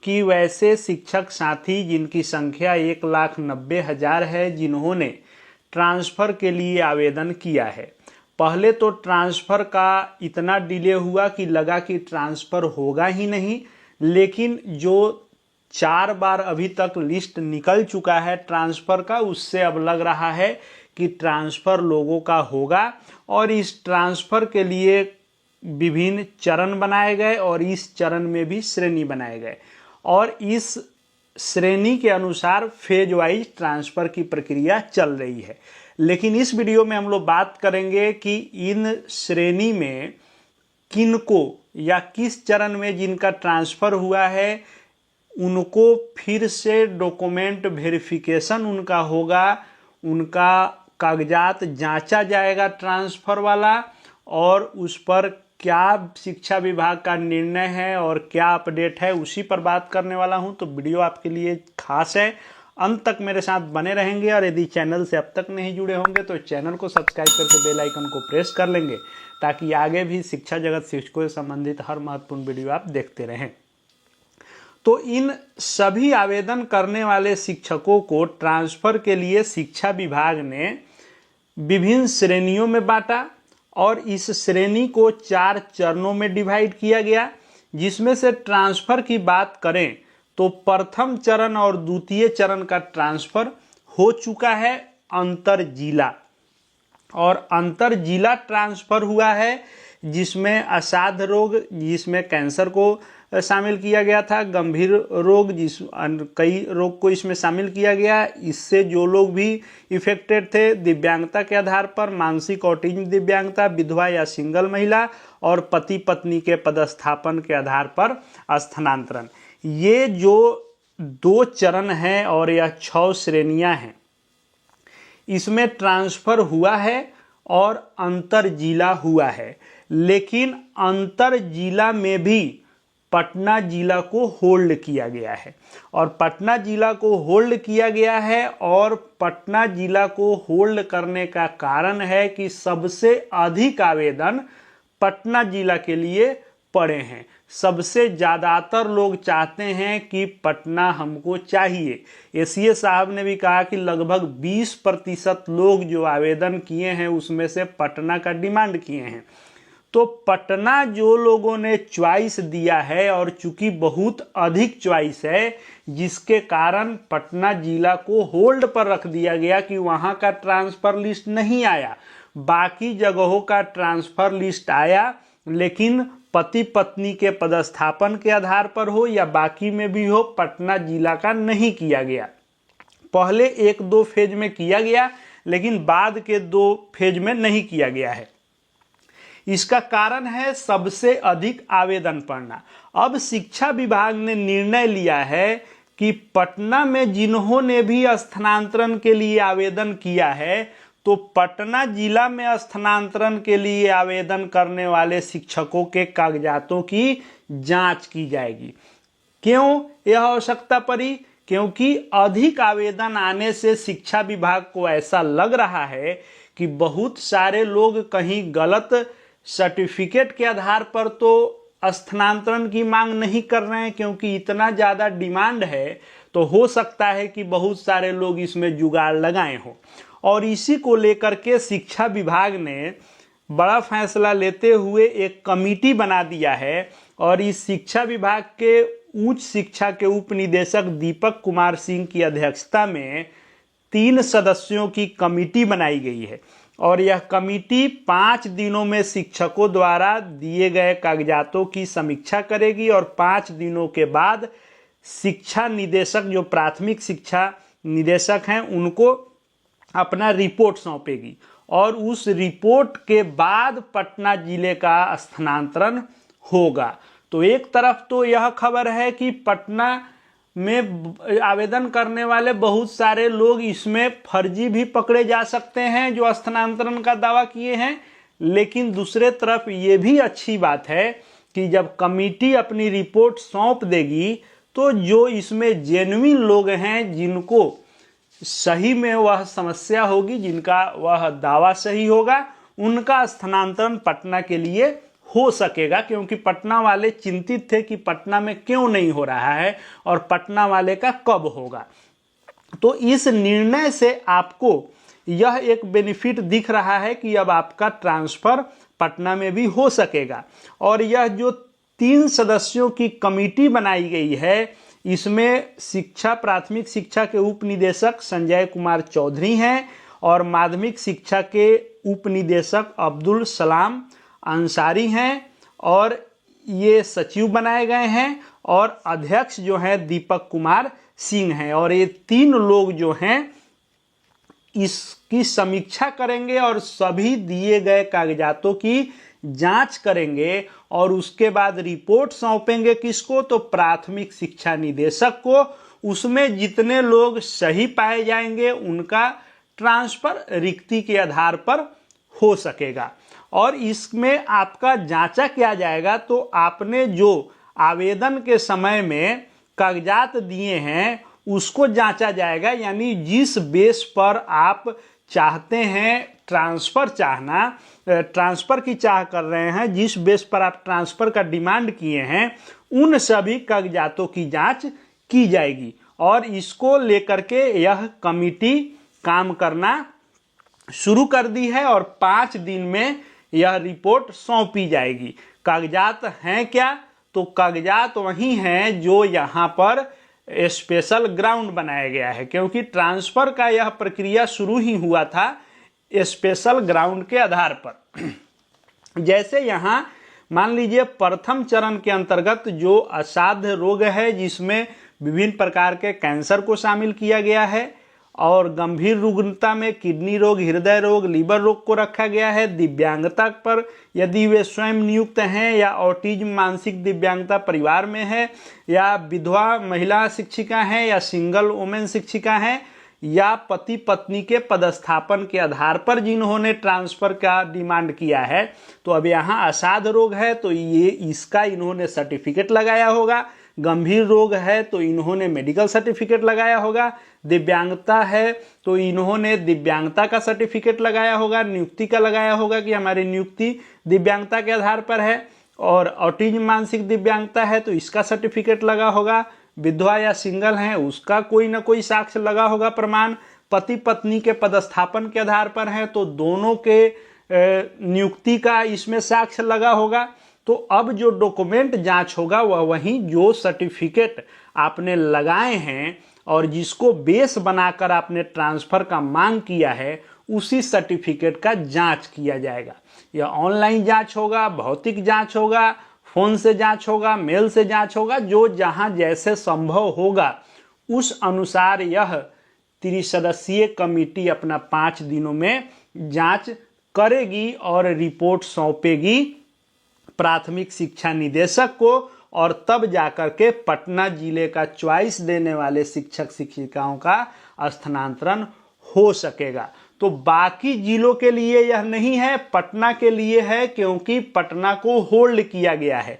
कि वैसे शिक्षक साथी जिनकी संख्या 1,90,000 है जिन्होंने ट्रांसफ़र के लिए आवेदन किया है। पहले तो ट्रांसफ़र का इतना डिले हुआ कि लगा कि ट्रांसफ़र होगा ही नहीं, लेकिन जो 4 बार अभी तक लिस्ट निकल चुका है ट्रांसफ़र का, उससे अब लग रहा है कि ट्रांसफ़र लोगों का होगा। और इस ट्रांसफ़र के लिए विभिन्न चरण बनाए गए और इस चरण में भी श्रेणी बनाए गए और इस श्रेणी के अनुसार फेज वाइज ट्रांसफ़र की प्रक्रिया चल रही है। लेकिन इस वीडियो में हम लोग बात करेंगे कि इन श्रेणी में किनको या किस चरण में जिनका ट्रांसफ़र हुआ है उनको फिर से डॉक्यूमेंट वेरिफिकेशन उनका होगा, उनका कागजात जांचा जाएगा ट्रांसफ़र वाला, और उस पर क्या शिक्षा विभाग का निर्णय है और क्या अपडेट है उसी पर बात करने वाला हूं। तो वीडियो आपके लिए खास है, अंत तक मेरे साथ बने रहेंगे। और यदि चैनल से अब तक नहीं जुड़े होंगे तो चैनल को सब्सक्राइब करके बेल आइकन को प्रेस कर लेंगे ताकि आगे भी शिक्षा जगत शिक्षकों से संबंधित हर महत्वपूर्ण वीडियो आप देखते रहें। तो इन सभी आवेदन करने वाले शिक्षकों को ट्रांसफ़र के लिए शिक्षा विभाग ने विभिन्न श्रेणियों में बांटा और इस श्रेणी को 4 चरणों में डिवाइड किया गया, जिसमें से ट्रांसफ़र की बात करें तो प्रथम चरण और द्वितीय चरण का ट्रांसफ़र हो चुका है अंतर जिला, और अंतर जिला ट्रांसफ़र हुआ है जिसमें असाध्य रोग, जिसमें कैंसर को शामिल किया गया था, गंभीर रोग कई रोग को इसमें शामिल किया गया। इससे जो लोग भी इफेक्टेड थे दिव्यांगता के आधार पर, मानसिक ऑटिज्म दिव्यांगता, विधवा या सिंगल महिला और पति पत्नी के पदस्थापन के आधार पर स्थानांतरण, ये जो 2 चरण हैं और यह 6 श्रेणियां हैं, इसमें ट्रांसफ़र हुआ है और अंतर जिला हुआ है। लेकिन अंतर जिला में भी पटना जिला को होल्ड किया गया है और पटना जिला को होल्ड किया गया है और पटना जिला को होल्ड करने का कारण है कि सबसे अधिक आवेदन पटना जिला के लिए पड़े हैं। सबसे ज़्यादातर लोग चाहते हैं कि पटना हमको चाहिए। एसीए साहब ने भी कहा कि लगभग 20% लोग जो आवेदन किए हैं उसमें से पटना का डिमांड किए हैं। तो पटना जो लोगों ने चॉइस दिया है, और चूंकि बहुत अधिक चॉइस है जिसके कारण पटना जिला को होल्ड पर रख दिया गया कि वहां का ट्रांसफ़र लिस्ट नहीं आया, बाकी जगहों का ट्रांसफ़र लिस्ट आया, लेकिन पति पत्नी के पदस्थापन के आधार पर हो या बाकी में भी हो, पटना जिला का नहीं किया गया। पहले 1-2 फेज में किया गया लेकिन बाद के 2 फेज में नहीं किया गया है। इसका कारण है सबसे अधिक आवेदन पड़ना। अब शिक्षा विभाग ने निर्णय लिया है कि पटना में जिन्होंने भी स्थानांतरण के लिए आवेदन किया है तो पटना जिला में स्थानांतरण के लिए आवेदन करने वाले शिक्षकों के कागजातों की जांच की जाएगी। क्यों यह आवश्यकता पड़ी? क्योंकि अधिक आवेदन आने से शिक्षा विभाग को ऐसा लग रहा है कि बहुत सारे लोग कहीं गलत सर्टिफिकेट के आधार पर तो स्थानांतरण की मांग नहीं कर रहे हैं, क्योंकि इतना ज़्यादा डिमांड है तो हो सकता है कि बहुत सारे लोग इसमें जुगाड़ लगाए हों। और इसी को लेकर के शिक्षा विभाग ने बड़ा फैसला लेते हुए एक कमेटी बना दिया है और इस शिक्षा विभाग के उच्च शिक्षा के उप निदेशक दीपक कुमार सिंह की अध्यक्षता में 3 सदस्यों की कमेटी बनाई गई है और यह कमेटी 5 दिनों में शिक्षकों द्वारा दिए गए कागजातों की समीक्षा करेगी और 5 दिनों के बाद शिक्षा निदेशक, जो प्राथमिक शिक्षा निदेशक हैं, उनको अपना रिपोर्ट सौंपेगी और उस रिपोर्ट के बाद पटना जिले का स्थानांतरण होगा। तो एक तरफ तो यह खबर है कि पटना में आवेदन करने वाले बहुत सारे लोग इसमें फर्जी भी पकड़े जा सकते हैं जो स्थानांतरण का दावा किए हैं, लेकिन दूसरे तरफ ये भी अच्छी बात है कि जब कमेटी अपनी रिपोर्ट सौंप देगी तो जो इसमें जेन्युइन लोग हैं, जिनको सही में वह समस्या होगी, जिनका वह दावा सही होगा, उनका स्थानांतरण पटना के लिए हो सकेगा, क्योंकि पटना वाले चिंतित थे कि पटना में क्यों नहीं हो रहा है और पटना वाले का कब होगा। तो इस निर्णय से आपको यह एक बेनिफिट दिख रहा है कि अब आपका ट्रांसफ़र पटना में भी हो सकेगा। और यह जो 3 सदस्यों की कमेटी बनाई गई है, इसमें शिक्षा प्राथमिक शिक्षा के उप निदेशक संजय कुमार चौधरी हैं और माध्यमिक शिक्षा के उप निदेशक अब्दुल सलाम अंसारी हैं, और ये सचिव बनाए गए हैं, और अध्यक्ष जो है दीपक कुमार सिंह हैं। और ये 3 लोग जो हैं इसकी समीक्षा करेंगे और सभी दिए गए कागजातों की जांच करेंगे और उसके बाद रिपोर्ट सौंपेंगे किसको, तो प्राथमिक शिक्षा निदेशक को। उसमें जितने लोग सही पाए जाएंगे उनका ट्रांसफर रिक्ति के आधार पर हो सकेगा। और इसमें आपका जांचा क्या जाएगा, तो आपने जो आवेदन के समय में कागजात दिए हैं उसको जांचा जाएगा। यानी जिस बेस पर आप चाहते हैं ट्रांसफ़र की चाह कर रहे हैं, जिस बेस पर आप ट्रांसफ़र का डिमांड किए हैं, उन सभी कागजातों की जांच की जाएगी। और इसको लेकर के यह कमेटी काम करना शुरू कर दी है और 5 दिन में यह रिपोर्ट सौंपी जाएगी। कागजात हैं क्या, तो कागजात वही हैं जो यहाँ पर स्पेशल ग्राउंड बनाया गया है, क्योंकि ट्रांसफ़र का यह प्रक्रिया शुरू ही हुआ था स्पेशल ग्राउंड के आधार पर। जैसे यहाँ मान लीजिए प्रथम चरण के अंतर्गत जो असाध्य रोग है, जिसमें विभिन्न प्रकार के कैंसर को शामिल किया गया है, और गंभीर रुग्णता में किडनी रोग, हृदय रोग, लीवर रोग को रखा गया है। दिव्यांगता पर यदि वे स्वयं नियुक्त हैं, या ऑटिज्म मानसिक दिव्यांगता परिवार में है, या विधवा महिला शिक्षिका हैं, या सिंगल वुमेन शिक्षिका हैं, या पति पत्नी के पदस्थापन के आधार पर जिन्होंने ट्रांसफ़र का डिमांड किया है, तो अब यहाँ असाध्य रोग है तो ये इसका इन्होंने सर्टिफिकेट लगाया होगा। गंभीर रोग है तो इन्होंने मेडिकल सर्टिफिकेट लगाया होगा। दिव्यांगता है तो इन्होंने दिव्यांगता का सर्टिफिकेट लगाया होगा, नियुक्ति का लगाया होगा कि हमारी नियुक्ति दिव्यांगता के आधार पर है। और ऑटिज्म मानसिक दिव्यांगता है तो इसका सर्टिफिकेट लगा होगा। विधवा या सिंगल हैं उसका कोई ना कोई साक्ष्य लगा होगा, प्रमाण। पति पत्नी के पदस्थापन के आधार पर है तो दोनों के नियुक्ति का इसमें साक्ष्य लगा होगा। तो अब जो डॉक्यूमेंट जांच होगा वह वही जो सर्टिफिकेट आपने लगाए हैं और जिसको बेस बनाकर आपने ट्रांसफ़र का मांग किया है, उसी सर्टिफिकेट का जांच किया जाएगा। यह ऑनलाइन जांच होगा, भौतिक जांच होगा, फ़ोन से जांच होगा, मेल से जांच होगा, जो जहां जैसे संभव होगा उस अनुसार यह त्रिसदस्यीय कमेटी अपना 5 दिनों में जांच करेगी और रिपोर्ट सौंपेगी प्राथमिक शिक्षा निदेशक को। और तब जाकर के पटना जिले का चॉइस देने वाले शिक्षक शिक्षिकाओं का स्थानांतरण हो सकेगा। तो बाकी जिलों के लिए यह नहीं है, पटना के लिए है, क्योंकि पटना को होल्ड किया गया है।